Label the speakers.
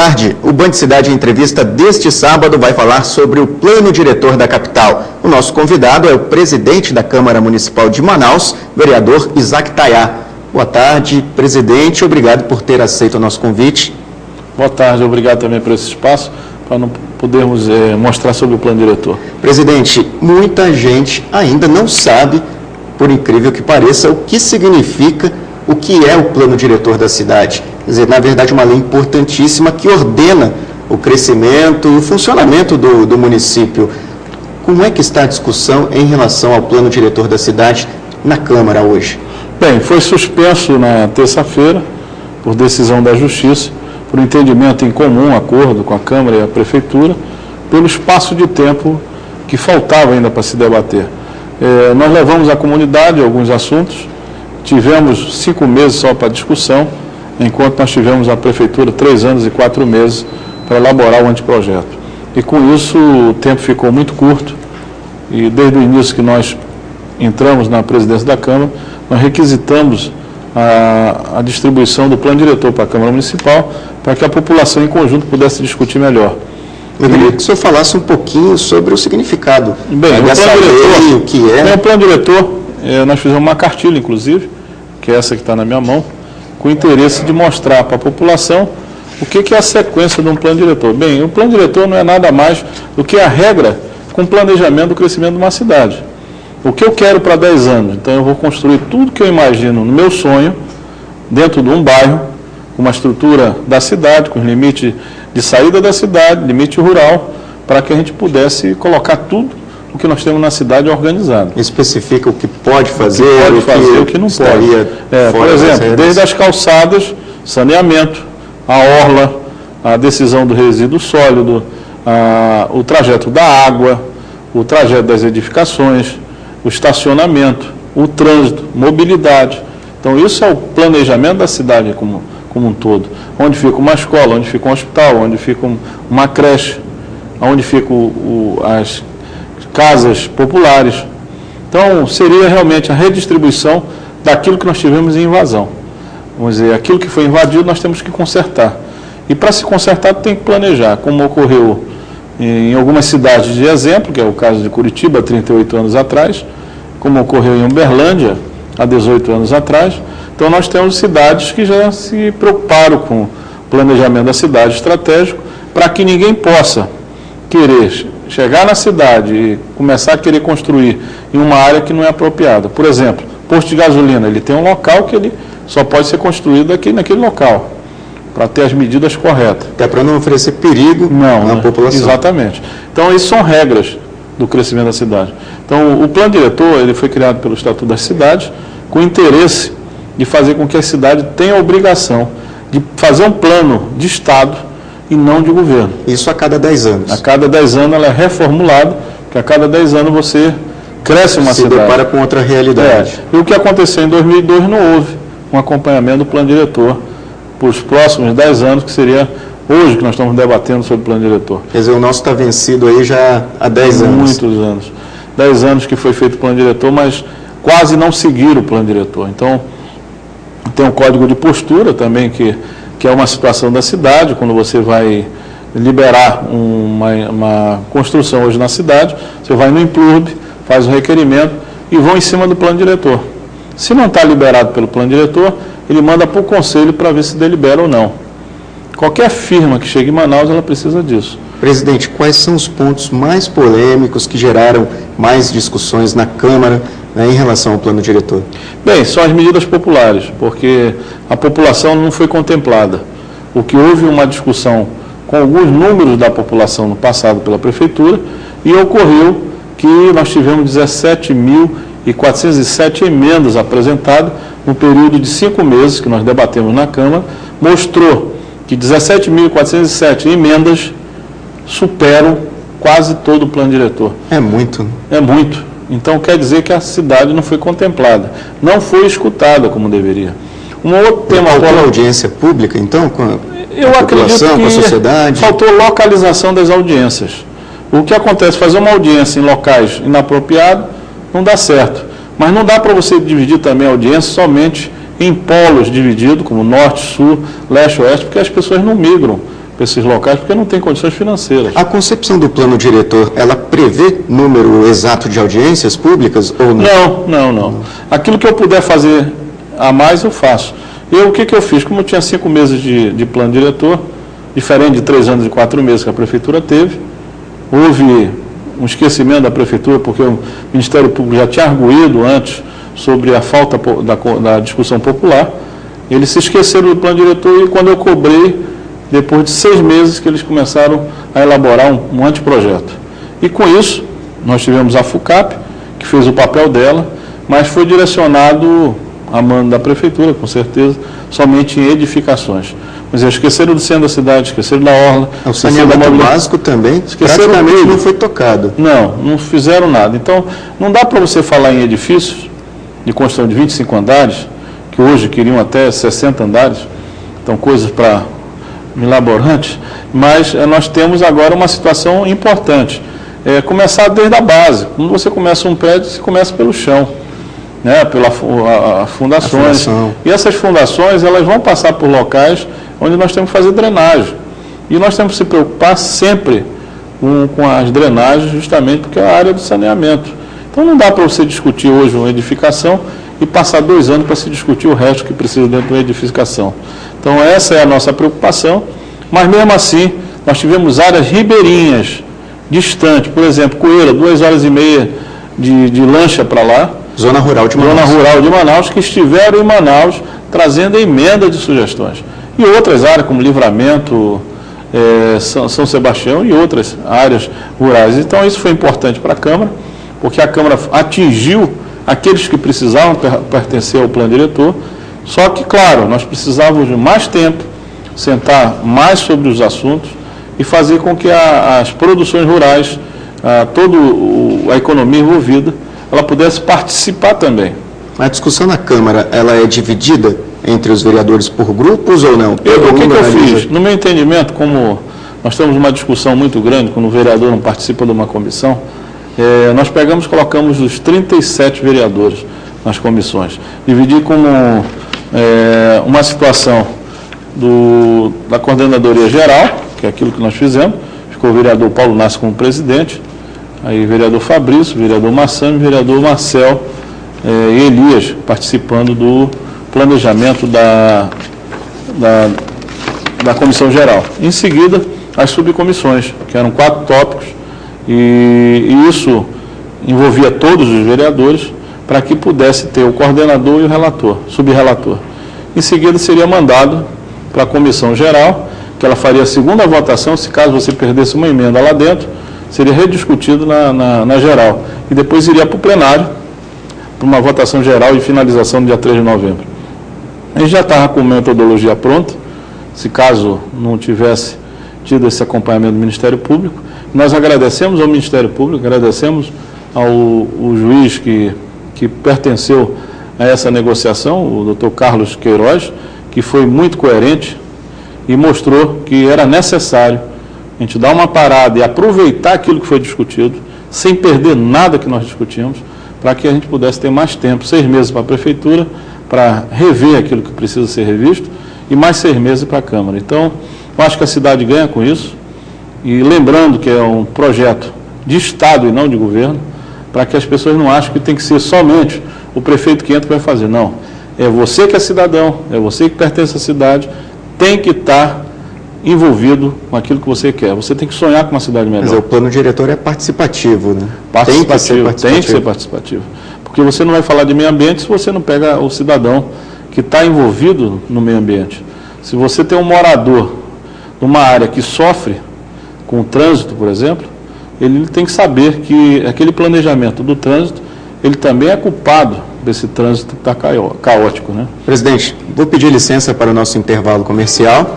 Speaker 1: tarde. O Band Cidade Entrevista deste sábado vai falar sobre o plano diretor da capital. O nosso convidado é o presidente da Câmara Municipal de Manaus, vereador Isaac Tayá. Boa tarde, presidente. Obrigado por ter aceito o nosso convite.
Speaker 2: Boa tarde, obrigado também por esse espaço, para não podermos mostrar sobre o plano diretor.
Speaker 1: Presidente, muita gente ainda não sabe, por incrível que pareça, o que significa, o que é o plano diretor da cidade. Quer dizer, na verdade, uma lei importantíssima que ordena o crescimento e o funcionamento do município. Como é que está a discussão em relação ao plano diretor da cidade na Câmara hoje?
Speaker 2: Bem, foi suspenso na terça-feira, por decisão da Justiça, por entendimento em comum, acordo com a Câmara e a Prefeitura, pelo espaço de tempo que faltava ainda para se debater. Nós levamos à comunidade alguns assuntos, tivemos 5 meses só para discussão, enquanto nós tivemos a Prefeitura 3 anos e 4 meses para elaborar o anteprojeto. E com isso o tempo ficou muito curto, e desde o início que nós entramos na presidência da Câmara, nós requisitamos a distribuição do plano diretor para a Câmara Municipal, para que a população em conjunto pudesse discutir melhor.
Speaker 1: Eu queria que o senhor falasse um pouquinho sobre o significado
Speaker 2: dessa lei, o que é. O plano diretor, nós fizemos uma cartilha, inclusive, que é essa que está na minha mão, com o interesse de mostrar para a população o que é a sequência de um plano diretor. Bem, o plano diretor não é nada mais do que a regra com o planejamento do crescimento de uma cidade. O que eu quero para 10 anos? Então eu vou construir tudo que eu imagino no meu sonho, dentro de um bairro, com uma estrutura da cidade, com os limites de saída da cidade, limite rural, para que a gente pudesse colocar tudo o que nós temos na cidade organizado.
Speaker 1: Especifica o que pode fazer,
Speaker 2: o que não pode. Por exemplo, desde as calçadas, saneamento, a orla, a decisão do resíduo sólido, o trajeto da água, o trajeto das edificações, o estacionamento, o trânsito, mobilidade. Então, isso é o planejamento da cidade como um todo. Onde fica uma escola, onde fica um hospital, onde fica uma creche, onde ficam as casas populares. Então, seria realmente a redistribuição daquilo que nós tivemos em invasão. Vamos dizer, aquilo que foi invadido nós temos que consertar. E para se consertar tem que planejar, como ocorreu em algumas cidades de exemplo, que é o caso de Curitiba, há 38 anos atrás, como ocorreu em Uberlândia, há 18 anos atrás. Então, nós temos cidades que já se preocuparam com o planejamento da cidade estratégico, para que ninguém possa querer chegar na cidade e começar a querer construir em uma área que não é apropriada. Por exemplo, posto de gasolina, ele tem um local que ele só pode ser construído aqui naquele local, para ter as medidas corretas.
Speaker 1: Até para não oferecer perigo na população.
Speaker 2: Exatamente. Então, isso são regras do crescimento da cidade. Então, o plano diretor ele foi criado pelo Estatuto das Cidades, com interesse de fazer com que a cidade tenha a obrigação de fazer um plano de Estado e não de governo.
Speaker 1: Isso a cada 10 anos.
Speaker 2: A cada 10 anos ela é reformulada, porque a cada 10 anos você cresce uma cidade.
Speaker 1: Se depara com outra realidade.
Speaker 2: E o que aconteceu em 2002 não houve um acompanhamento do plano diretor para os próximos 10 anos, que seria hoje que nós estamos debatendo sobre o plano diretor.
Speaker 1: Quer dizer, o nosso está vencido aí já há 10 anos.
Speaker 2: Muitos anos. 10 anos que foi feito o plano diretor, mas quase não seguiram o plano diretor. Então, tem um código de postura também, que é uma situação da cidade, quando você vai liberar uma construção hoje na cidade, você vai no Implurb, faz um requerimento e vão em cima do plano diretor. Se não está liberado pelo plano diretor, ele manda para o conselho para ver se delibera ou não. Qualquer firma que chegue em Manaus, ela precisa disso.
Speaker 1: Presidente, quais são os pontos mais polêmicos que geraram mais discussões na Câmara, em relação ao plano diretor?
Speaker 2: Bem, são as medidas populares, porque a população não foi contemplada. O que houve uma discussão com alguns números da população no passado pela Prefeitura, e ocorreu que nós tivemos 17.407 emendas apresentadas no período de 5 meses que nós debatemos na Câmara, mostrou que 17.407 emendas superam quase todo o plano diretor.
Speaker 1: É muito.
Speaker 2: É muito. Então, quer dizer que a cidade não foi contemplada, não foi escutada como deveria. Um outro tema...
Speaker 1: Faltou audiência pública, então, com a
Speaker 2: população,
Speaker 1: com a sociedade?
Speaker 2: Faltou localização das audiências. O que acontece, fazer uma audiência em locais inapropriados não dá certo. Mas não dá para você dividir também a audiência somente em polos divididos, como norte, sul, leste, oeste, porque as pessoas não migram esses locais, porque não tem condições financeiras.
Speaker 1: A concepção do plano diretor, ela prevê número exato de audiências públicas ou não?
Speaker 2: Não. Aquilo que eu puder fazer a mais, eu faço. O que eu fiz? Como eu tinha 5 meses de plano diretor, diferente de 3 anos e 4 meses que a Prefeitura teve, houve um esquecimento da Prefeitura, porque o Ministério Público já tinha arguído antes sobre a falta da discussão popular. Eles se esqueceram do plano diretor e quando eu cobrei, depois de 6 meses que eles começaram a elaborar um anteprojeto. E com isso, nós tivemos a FUCAP, que fez o papel dela, mas foi direcionado a mando da Prefeitura, com certeza, somente em edificações. Mas esqueceram do centro da cidade, esqueceram da orla.
Speaker 1: O saneamento básico também, praticamente não foi tocado.
Speaker 2: Não fizeram nada. Então, não dá para você falar em edifícios de construção de 25 andares, que hoje queriam até 60 andares, então coisas para milaborantes, mas nós temos agora uma situação importante. Começar desde a base. Quando você começa um prédio, você começa pelo chão, né, pelas fundações. E essas fundações, elas vão passar por locais onde nós temos que fazer drenagem. E nós temos que se preocupar sempre com as drenagens, justamente porque é a área do saneamento. Então não dá para você discutir hoje uma edificação e passar 2 anos para se discutir o resto que precisa dentro de uma edificação. Então essa é a nossa preocupação, mas mesmo assim nós tivemos áreas ribeirinhas, distantes, por exemplo, Coeira, 2h30 de lancha para lá.
Speaker 1: Zona Rural de Manaus.
Speaker 2: Zona Rural de Manaus, que estiveram em Manaus trazendo emenda de sugestões. E outras áreas, como Livramento, São Sebastião e outras áreas rurais. Então isso foi importante para a Câmara, porque a Câmara atingiu aqueles que precisavam pertencer ao plano diretor, só que, claro, nós precisávamos de mais tempo, sentar mais sobre os assuntos e fazer com que as produções rurais, toda a economia envolvida, ela pudesse participar também.
Speaker 1: A discussão na Câmara, ela é dividida entre os vereadores por grupos ou não?
Speaker 2: O que eu fiz? No meu entendimento, como nós temos uma discussão muito grande, quando o vereador não participa de uma comissão, nós colocamos os 37 vereadores nas comissões. Dividi como uma situação da coordenadoria geral, que é aquilo que nós fizemos, ficou o vereador Paulo Nassi como presidente, aí o vereador Fabrício, o vereador Massami, o vereador Marcel e Elias participando do planejamento da comissão geral. Em seguida, as subcomissões, que eram 4 tópicos, e isso envolvia todos os vereadores para que pudesse ter o coordenador e o relator, subrelator. Em seguida, seria mandado para a comissão geral, que ela faria a segunda votação, se caso você perdesse uma emenda lá dentro, seria rediscutido na geral. E depois iria para o plenário, para uma votação geral e finalização no dia 3 de novembro. A gente já estava com metodologia pronta, se caso não tivesse tido esse acompanhamento do Ministério Público. Nós agradecemos ao Ministério Público, agradecemos ao juiz que pertenceu a essa negociação, o doutor Carlos Queiroz, que foi muito coerente e mostrou que era necessário a gente dar uma parada e aproveitar aquilo que foi discutido, sem perder nada que nós discutimos, para que a gente pudesse ter mais tempo, 6 meses para a Prefeitura, para rever aquilo que precisa ser revisto, e mais 6 meses para a Câmara. Então, eu acho que a cidade ganha com isso, e lembrando que é um projeto de Estado e não de governo, para que as pessoas não achem que tem que ser somente o prefeito que entra que vai fazer. Não, é você que é cidadão, é você que pertence à cidade, tem que estar envolvido com aquilo que você quer. Você tem que sonhar com uma cidade melhor.
Speaker 1: Mas o plano diretor é participativo, né?
Speaker 2: Participativo, tem que ser participativo. Porque você não vai falar de meio ambiente se você não pega o cidadão que está envolvido no meio ambiente. Se você tem um morador numa área que sofre com o trânsito, por exemplo, ele tem que saber que aquele planejamento do trânsito, ele também é culpado desse trânsito que está caótico, né?
Speaker 1: Presidente, vou pedir licença para o nosso intervalo comercial.